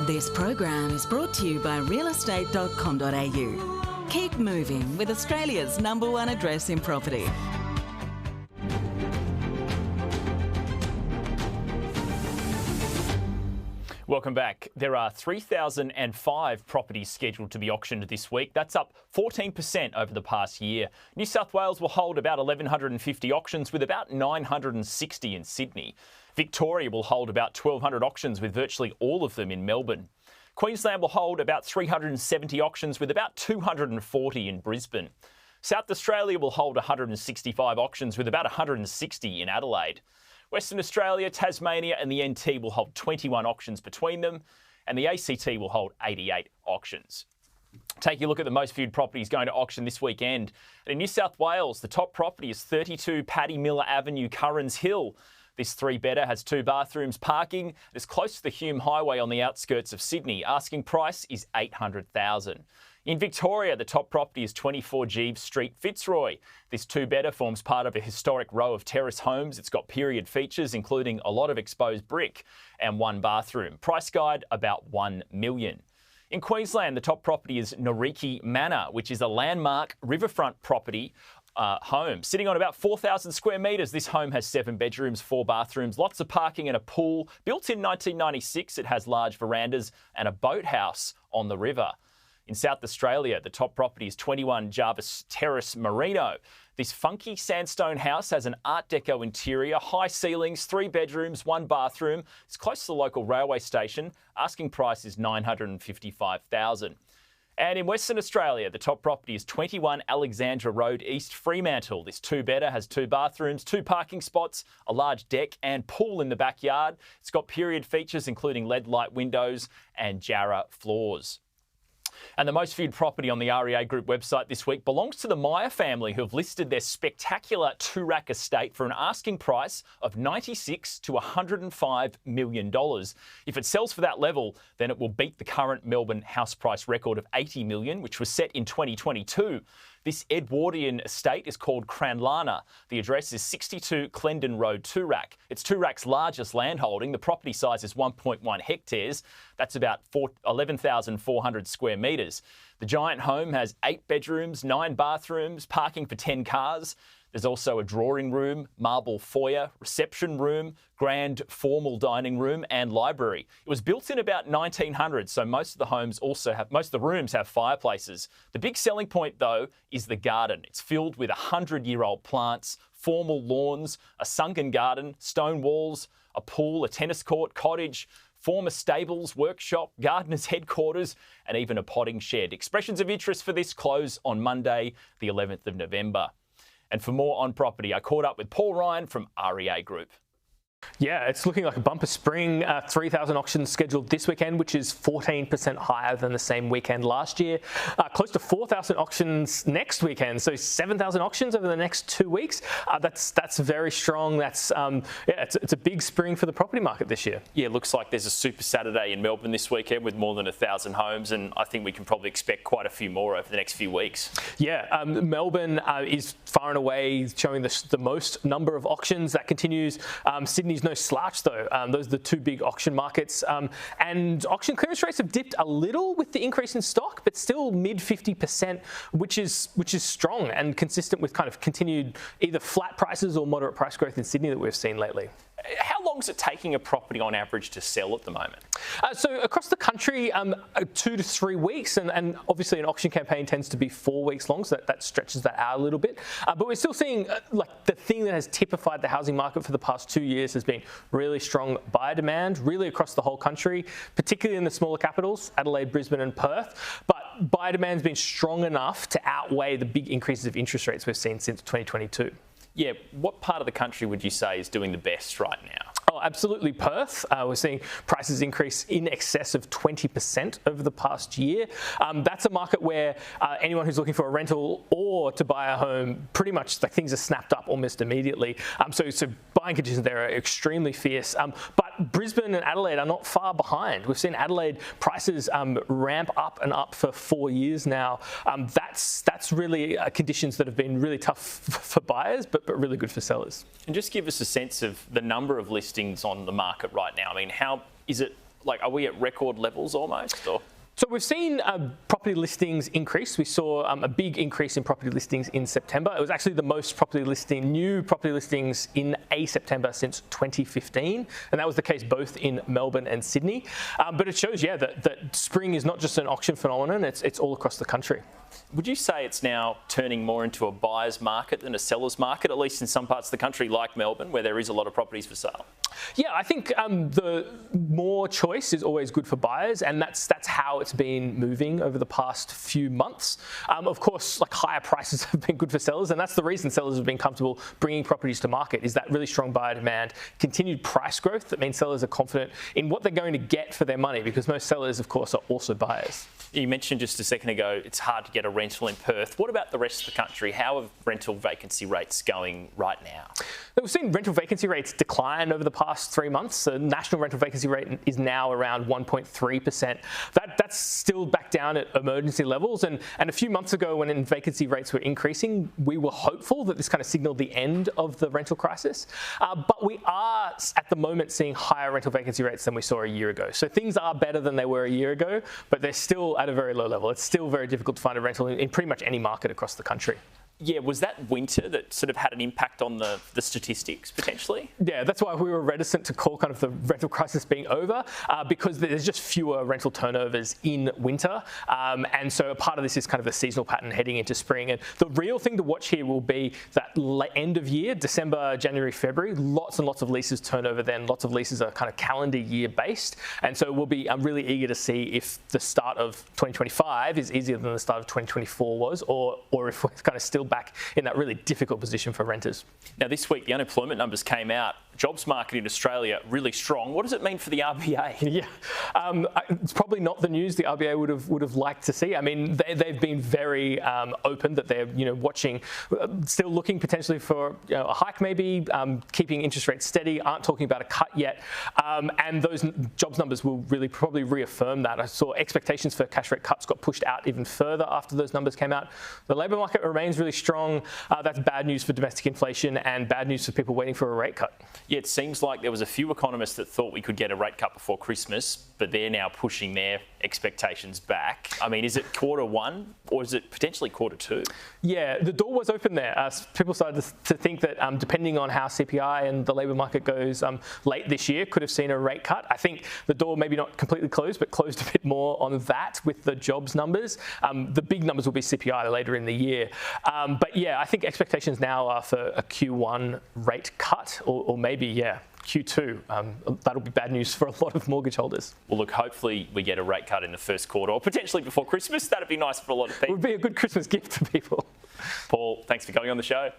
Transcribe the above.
This program is brought to you by realestate.com.au. Keep moving with Australia's #1 address in property. Welcome back. There are 3,005 properties scheduled to be auctioned this week. That's up 14% over the past year. New South Wales will hold about 1,150 auctions with about 960 in Sydney. Victoria will hold about 1,200 auctions with virtually all of them in Melbourne. Queensland will hold about 370 auctions with about 240 in Brisbane. South Australia will hold 165 auctions with about 160 in Adelaide. Western Australia, Tasmania and the NT will hold 21 auctions between them, and the ACT will hold 88 auctions. Taking a look at the most viewed properties going to auction this weekend. In New South Wales, the top property is 32 Paddy Miller Avenue, Currans Hill. This three-bedder has 2 bathrooms, parking. It's close to the Hume Highway on the outskirts of Sydney. Asking price is $800,000. In Victoria, the top property is 24 Jeeves Street, Fitzroy. This two-bedder forms part of a historic row of terrace homes. It's got period features, including a lot of exposed brick and 1 bathroom. Price guide, about $1 million. In Queensland, the top property is Noriki Manor, which is a landmark riverfront property home. Sitting on about 4,000 square metres, this home has 7 bedrooms, 4 bathrooms, lots of parking and a pool. Built in 1996, it has large verandas and a boathouse on the river. In South Australia, the top property is 21 Jarvis Terrace Merino. This funky sandstone house has an Art Deco interior, high ceilings, 3 bedrooms, 1 bathroom. It's close to the local railway station. Asking price is $955,000. And in Western Australia, the top property is 21 Alexandra Road, East Fremantle. This two-bedder has 2 bathrooms, 2 parking spots, a large deck and pool in the backyard. It's got period features including LED light windows and Jarrah floors. And the most viewed property on the REA Group website this week belongs to the Meyer family, who have listed their spectacular Toorak estate for an asking price of $96 to $105 million. If it sells for that level, then it will beat the current Melbourne house price record of $80 million, which was set in 2022. This Edwardian estate is called Cranlana. The address is 62 Clendon Road, Toorak. It's Toorak's largest landholding. The property size is 1.1 hectares. That's about 11,400 square metres. The giant home has 8 bedrooms, 9 bathrooms, parking for 10 cars. There's also a drawing room, marble foyer, reception room, grand formal dining room and library. It was built in about 1900, so most of the rooms have fireplaces. The big selling point, though, is the garden. It's filled with 100-year-old plants, formal lawns, a sunken garden, stone walls, a pool, a tennis court, cottage, former stables, workshop, gardener's headquarters, and even a potting shed. Expressions of interest for this close on Monday, the 11th of November. And for more on property, I caught up with Paul Ryan from REA Group. Yeah, it's looking like a bumper spring. 3,000 auctions scheduled this weekend, which is 14% higher than the same weekend last year. Close to 4,000 auctions next weekend, so 7,000 auctions over the next 2 weeks. That's very strong. It's a big spring for the property market this year. Yeah, it looks like there's a Super Saturday in Melbourne this weekend with more than 1,000 homes, and I think we can probably expect quite a few more over the next few weeks. Yeah, Melbourne is far and away showing the most number of auctions. That continues. Sydney's no slouch, though. Those are the 2 big auction markets. And auction clearance rates have dipped a little with the increase in stock, but still mid 50%, which is strong and consistent with kind of continued either flat prices or moderate price growth in Sydney that we've seen lately. How long is it taking a property on average to sell at the moment? So across the country, 2 to 3 weeks, and obviously an auction campaign tends to be 4 weeks long, so that stretches that out a little bit. But we're still seeing the thing that has typified the housing market for the past 2 years has been really strong buyer demand, really across the whole country, particularly in the smaller capitals, Adelaide, Brisbane and Perth. But buyer demand's been strong enough to outweigh the big increases of interest rates we've seen since 2022. Yeah, what part of the country would you say is doing the best right now? Oh, absolutely Perth. We're seeing prices increase in excess of 20% over the past year. That's a market where anyone who's looking for a rental or to buy a home, pretty much things are snapped up almost immediately. So buying conditions there are extremely fierce. But Brisbane and Adelaide are not far behind. We've seen Adelaide prices ramp up and up for 4 years now. That's really conditions that have been really tough for buyers, but really good for sellers. And just give us a sense of the number of listings on the market right now. I mean, how is it like, are we at record levels almost? Or? So we've seen property listings increase. We saw a big increase in property listings in September. It was actually the most new property listings in a September since 2015. And that was the case both in Melbourne and Sydney. But it shows, that spring is not just an auction phenomenon, it's all across the country. Would you say it's now turning more into a buyer's market than a seller's market, at least in some parts of the country like Melbourne, where there is a lot of properties for sale? Yeah, I think the more choice is always good for buyers, and that's how it's been moving over the past few months. Of course, like, higher prices have been good for sellers, and that's the reason sellers have been comfortable bringing properties to market, is that really strong buyer demand, continued price growth. That means sellers are confident in what they're going to get for their money, because most sellers, of course, are also buyers. You mentioned just a second ago it's hard to get a rental in Perth. What about the rest of the country? How are rental vacancy rates going right now? We've seen rental vacancy rates decline over the past 3 months. The national rental vacancy rate is now around 1.3%. That's still back down at emergency levels. And a few months ago, when vacancy rates were increasing, we were hopeful that this kind of signalled the end of the rental crisis. But we are, at the moment, seeing higher rental vacancy rates than we saw a year ago. So things are better than they were a year ago, but they're still at a very low level. It's still very difficult to find a rental in pretty much any market across the country. Yeah, was that winter that sort of had an impact on the statistics, potentially? Yeah, that's why we were reticent to call kind of the rental crisis being over, because there's just fewer rental turnovers in winter. And so a part of this is kind of the seasonal pattern heading into spring. And the real thing to watch here will be that end of year, December, January, February, lots and lots of leases turn over then. Lots of leases are kind of calendar year based. And so I'm really eager to see if the start of 2025 is easier than the start of 2024 was, or if we're kind of still back in that really difficult position for renters. Now, this week, the unemployment numbers came out. Jobs market in Australia, really strong. What does it mean for the RBA? Yeah, it's probably not the news the RBA would have liked to see. I mean, they've been very open that they're watching, still looking potentially for a hike, maybe keeping interest rates steady. Aren't talking about a cut yet, and those jobs numbers will really probably reaffirm that. I saw expectations for cash rate cuts got pushed out even further after those numbers came out. The labour market remains really strong. That's bad news for domestic inflation and bad news for people waiting for a rate cut. Yeah, it seems like there was a few economists that thought we could get a rate cut before Christmas, but they're now pushing their expectations back. I mean, is it Q1 or is it potentially Q2? Yeah, the door was open there. People started to think that depending on how CPI and the labour market goes late this year, could have seen a rate cut. I think the door maybe not completely closed, but closed a bit more on that with the jobs numbers. The big numbers will be CPI later in the year. But yeah, I think expectations now are for a Q1 rate cut or maybe, Q2. That'll be bad news for a lot of mortgage holders. Well, look, hopefully we get a rate cut in the first quarter or potentially before Christmas. That'd be nice for a lot of people. It would be a good Christmas gift for people. Paul, thanks for coming on the show.